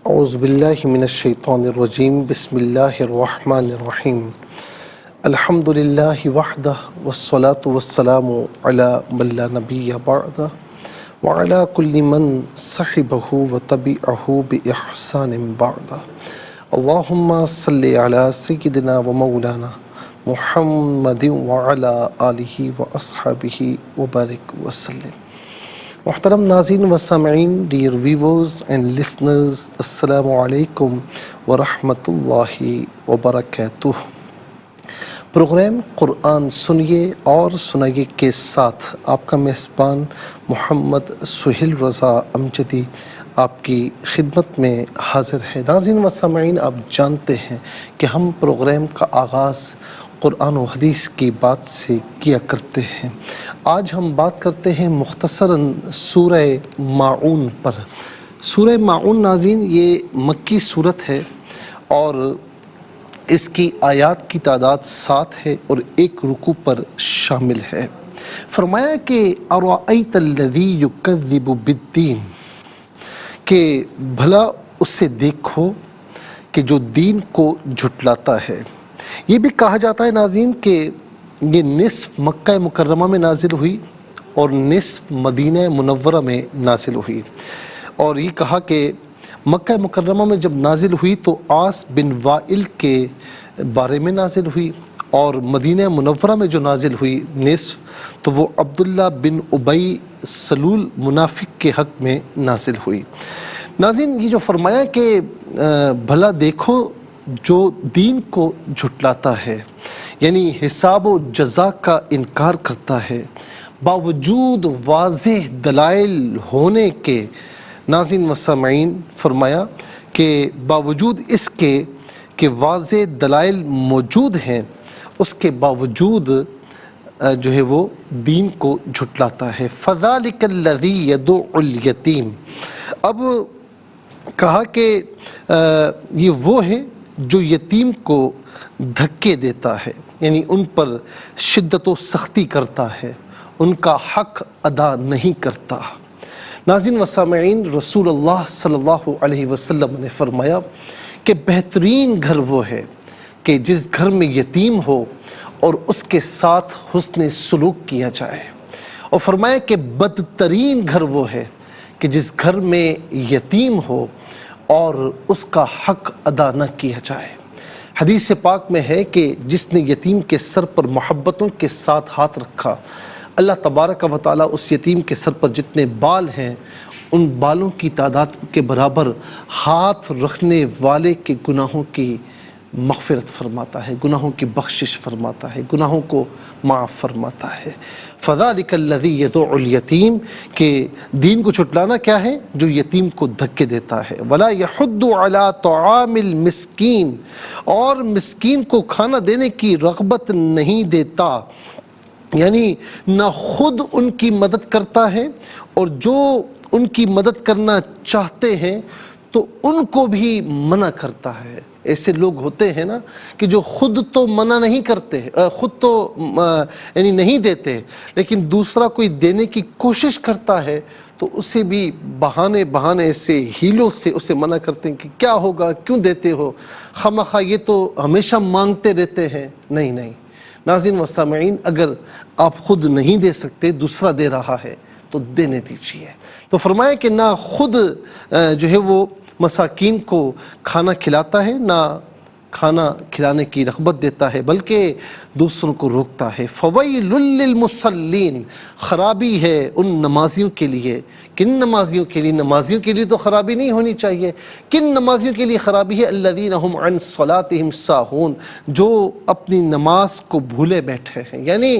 اعوذ باللہ من الشیطان الرجیم بسم اللہ الرحمن الرحیم الحمد للہ وحدہ والصلاة والسلام علی من لا نبی بعدہ وعلی کل من صحبہ وتبعہ بإحسان بعدہ اللہم صلی علی سیدنا و مولانا محمد وعلی آلہ واصحابہ وبارک وسلم۔ محترم ناظرین و سامعین، ڈیئر ویورز اینڈ لسنرز، السلام علیکم ورحمۃ اللہ وبرکاتہ۔ پروگرام قرآن سنیے اور سنائیے کے ساتھ آپ کا میزبان محمد سہیل رضا امجدی آپ کی خدمت میں حاضر ہے۔ ناظرین و سامعین، آپ جانتے ہیں کہ ہم پروگرام کا آغاز قرآن و حدیث کی بات سے کیا کرتے ہیں۔ آج ہم بات کرتے ہیں مختصراً سورہ ماعون پر۔ سورہ ماعون ناظرین یہ مکی صورت ہے اور اس کی آیات کی تعداد 7 ہے اور ایک رکوع پر شامل ہے۔ فرمایا کہ ارأیت الذی یکذب بالدین، کہ بھلا اس سے دیکھو کہ جو دین کو جھٹلاتا ہے۔ یہ بھی کہا جاتا ہے ناظرین کہ یہ نصف مکہ مکرمہ میں نازل ہوئی اور نصف مدینہ منورہ میں نازل ہوئی، اور یہ کہا کہ مکہ مکرمہ میں جب نازل ہوئی تو عاص بن وائل کے بارے میں نازل ہوئی، اور مدینہ منورہ میں جو نازل ہوئی نصف تو وہ عبداللہ بن ابی سلول منافق کے حق میں نازل ہوئی۔ ناظرین، یہ جو فرمایا کہ بھلا دیکھو جو دین کو جھٹلاتا ہے، یعنی حساب و جزا کا انکار کرتا ہے باوجود واضح دلائل ہونے کے۔ ناظرین و سامعین، فرمایا کہ باوجود اس کے کہ واضح دلائل موجود ہیں، اس کے باوجود جو ہے وہ دین کو جھٹلاتا ہے۔ فَذَلِكَ الَّذِي يَدُعُّ الْيَتِيمَ، اب کہا کہ یہ وہ ہے جو یتیم کو دھکے دیتا ہے، یعنی ان پر شدت و سختی کرتا ہے، ان کا حق ادا نہیں کرتا۔ ناظرین و سامعین، رسول اللہ صلی اللہ علیہ وسلم نے فرمایا کہ بہترین گھر وہ ہے کہ جس گھر میں یتیم ہو اور اس کے ساتھ حسن سلوک کیا جائے، اور فرمایا کہ بدترین گھر وہ ہے کہ جس گھر میں یتیم ہو اور اس کا حق ادا نہ کیا جائے۔ حدیث پاک میں ہے کہ جس نے یتیم کے سر پر محبتوں کے ساتھ ہاتھ رکھا، اللہ تبارک و تعالیٰ اس یتیم کے سر پر جتنے بال ہیں ان بالوں کی تعداد کے برابر ہاتھ رکھنے والے کے گناہوں کی مغفرت فرماتا ہے، گناہوں کی بخشش فرماتا ہے، گناہوں کو معاف فرماتا ہے۔ فَذَلِكَ الَّذِي يَدُعُّ الْيَتِيمَ، کہ دین کو چھٹلانا کیا ہے؟ جو یتیم کو دھکے دیتا ہے۔ وَلَا يَحُضُّ عَلَىٰ طَعَامِ الْمِسْكِينِ، اور مسکین کو کھانا دینے کی رغبت نہیں دیتا، یعنی نہ خود ان کی مدد کرتا ہے اور جو ان کی مدد کرنا چاہتے ہیں تو ان کو بھی منع کرتا ہے۔ ایسے لوگ ہوتے ہیں نا کہ جو خود تو منع نہیں کرتے، خود تو یعنی نہیں دیتے، لیکن دوسرا کوئی دینے کی کوشش کرتا ہے تو اسے بھی بہانے سے، ہیلوں سے اسے منع کرتے ہیں کہ کیا ہوگا، کیوں دیتے ہو، خواہ یہ تو ہمیشہ مانگتے رہتے ہیں۔ نہیں، ناظرین و سامعین، اگر آپ خود نہیں دے سکتے، دوسرا دے رہا ہے تو دینے دیجیے۔ تو فرمایا کہ نہ خود جو ہے وہ مساکین کو کھانا کھلاتا ہے، نہ کھانا کھلانے کی رغبت دیتا ہے، بلکہ دوسروں کو روکتا ہے۔ فَوَيْلٌ لِّلْمُصَلِّينَ، خرابی ہے ان نمازیوں کے لیے۔ کن نمازیوں کے لیے؟ نمازیوں کے لیے تو خرابی نہیں ہونی چاہیے۔ کن نمازیوں کے لیے خرابی ہے؟ الَّذِينَ هُمْ عَنْ صَلَاتِهِمْ سَاهُونَ، جو اپنی نماز کو بھولے بیٹھے ہیں، یعنی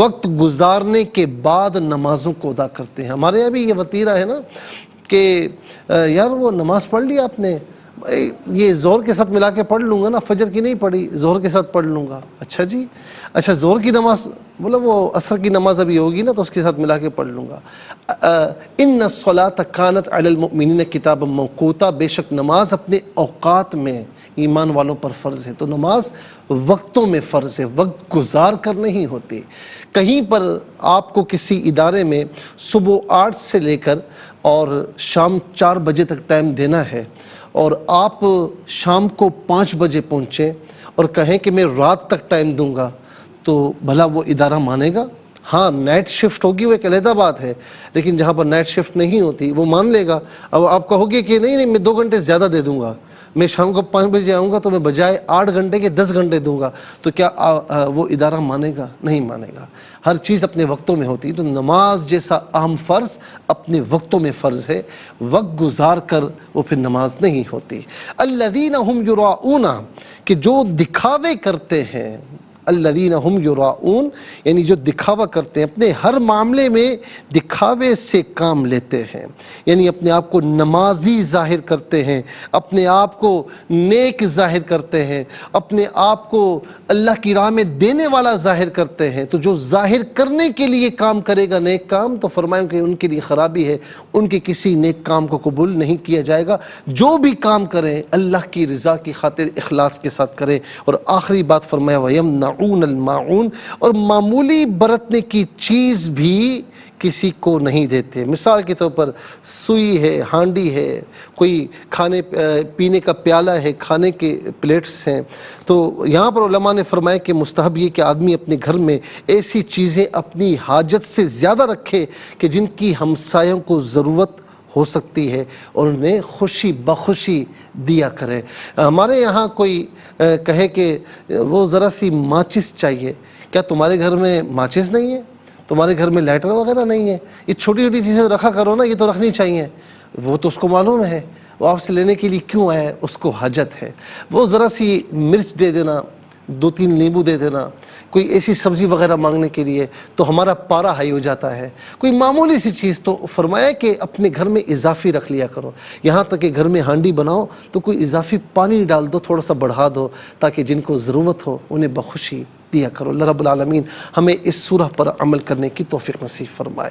وقت گزارنے کے بعد نمازوں کو ادا کرتے ہیں۔ ہمارے یہاں بھی یہ وتیرہ ہے نا کہ یار وہ نماز پڑھ لی آپ نے، یہ زہر کے ساتھ ملا کے پڑھ لوں گا نا، فجر کی نہیں پڑھی، زہر کے ساتھ پڑھ لوں گا۔ اچھا جی، اچھا زہر کی نماز، بولا وہ عصر کی نماز ابھی ہوگی نا تو اس کے ساتھ ملا کے پڑھ لوں گا۔ ان الصلاۃ کانت علی المؤمنین کتابا موقوتا، بے شک نماز اپنے اوقات میں ایمان والوں پر فرض ہے۔ تو نماز وقتوں میں فرض ہے، وقت گزار کر نہیں ہوتی۔ کہیں پر آپ کو کسی ادارے میں صبح 8 سے لے کر اور شام 4 بجے تک ٹائم دینا ہے اور آپ شام کو 5 بجے پہنچیں اور کہیں کہ میں رات تک ٹائم دوں گا، تو بھلا وہ ادارہ مانے گا؟ ہاں نائٹ شفٹ ہوگی وہ ایک علیحدہ بات ہے، لیکن جہاں پر نائٹ شفٹ نہیں ہوتی وہ مان لے گا۔ اب آپ کہو گے کہ نہیں میں 2 گھنٹے زیادہ دے دوں گا، میں شام کو 5 بجے آؤں گا تو میں بجائے 8 گھنٹے کے 10 گھنٹے دوں گا، تو کیا وہ ادارہ مانے گا؟ نہیں مانے گا۔ ہر چیز اپنے وقتوں میں ہوتی ہے، تو نماز جیسا اہم فرض اپنے وقتوں میں فرض ہے، وقت گزار کر وہ پھر نماز نہیں ہوتی۔ الذین هم یراؤون، کہ جو دکھاوے کرتے ہیں، الذین هم یراؤون یعنی جو دکھاوا کرتے ہیں، اپنے ہر معاملے میں دکھاوے سے کام لیتے ہیں، یعنی اپنے آپ کو نمازی ظاہر کرتے ہیں، اپنے آپ کو نیک ظاہر کرتے ہیں، اپنے آپ کو اللہ کی راہ میں دینے والا ظاہر کرتے ہیں۔ تو جو ظاہر کرنے کے لیے کام کرے گا نیک کام، تو فرمایا کہ ان کے لیے خرابی ہے، ان کے کسی نیک کام کو قبول نہیں کیا جائے گا۔ جو بھی کام کریں اللہ کی رضا کی خاطر اخلاص کے ساتھ کریں۔ اور آخری بات فرمایا وَيَمْنَعُونَ الْمَاعُونَ، اور معمولی برتنے کی چیز بھی کسی کو نہیں دیتے۔ مثال کے طور پر سوئی ہے، ہانڈی ہے، کوئی کھانے پینے کا پیالہ ہے، کھانے کے پلیٹس ہیں، تو یہاں پر علماء نے فرمایا کہ مستحب یہ کہ آدمی اپنے گھر میں ایسی چیزیں اپنی حاجت سے زیادہ رکھے کہ جن کی ہمسایوں کو ضرورت ہو سکتی ہے اور انہیں خوشی بخوشی دیا کرے۔ ہمارے یہاں کوئی کہے کہ وہ ذرا سی ماچس چاہیے، کیا تمہارے گھر میں ماچس نہیں ہے؟ تمہارے گھر میں لائٹر وغیرہ نہیں ہے؟ یہ چھوٹی چھوٹی چیزیں رکھا کرو نا، یہ تو رکھنی چاہیے۔ وہ تو اس کو معلوم ہے، وہ آپ سے لینے کے لیے کیوں آیا ہے، اس کو حاجت ہے۔ وہ ذرا سی مرچ دے دینا، 2-3 لیمبو دے دینا، کوئی ایسی سبزی وغیرہ مانگنے کے لیے، تو ہمارا پارا ہائی ہو جاتا ہے۔ کوئی معمولی سی چیز، تو فرمایا کہ اپنے گھر میں اضافی رکھ لیا کرو، یہاں تک کہ گھر میں ہانڈی بناؤ تو کوئی اضافی پانی ڈال دو، تھوڑا سا بڑھا دو، تاکہ جن کو ضرورت ہو انہیں بخوشی دیا کرو۔ اللہ رب العالمین ہمیں اس سورہ پر عمل کرنے کی توفیق نصیب فرمائے۔